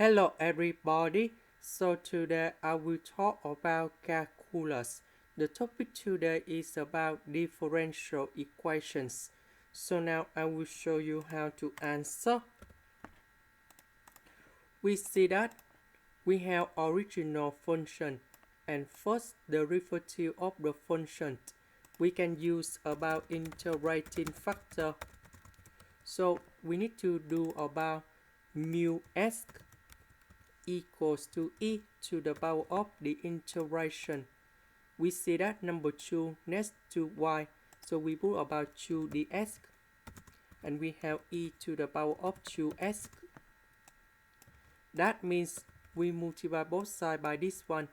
Hello everybody, so today I will talk about calculus. The topic today is about differential equations. So now I will show you how to answer. We see that we have original function and first derivative of the function. We can use about integrating factor. So we need to do about mu s equals to e to the power of the integration. We see that number 2 next to y, so we put about 2 ds, and we have e to the power of 2s. That means we multiply both sides by this one.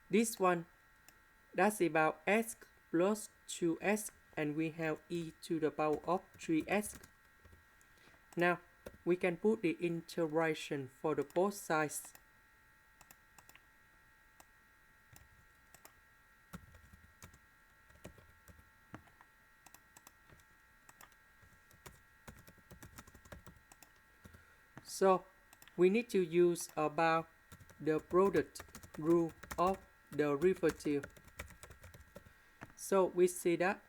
This one, that's about s plus 2s, and we have e to the power of 3s. Now, we can put the integration for the both sides. So, we need to use about the product rule of the derivative. So, we see that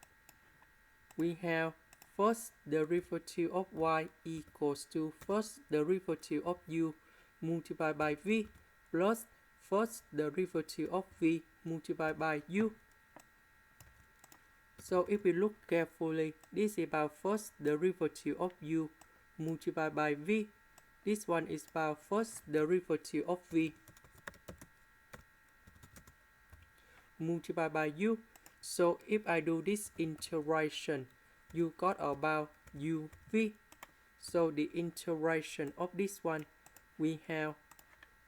we have first derivative of y equals to first derivative of u multiplied by v plus first derivative of v multiplied by u. So if we look carefully, this is about first derivative of u multiplied by v. This one is about first derivative of v multiplied by u. So if I do this integration, you got about uv. So the integration of this one, we have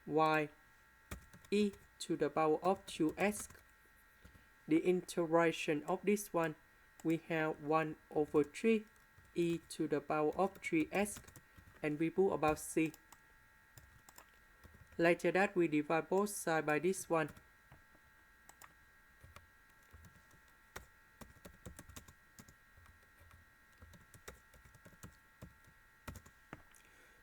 y e to the power of 2s. The integration of this one, we have 1 over 3 e to the power of 3s, and we put about c. Later that we divide both sides by this one.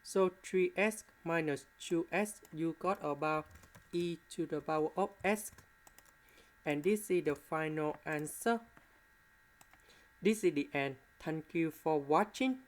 So 3s minus 2s, you got about e to the power of s. And this is the final answer. This is the end. Thank you for watching.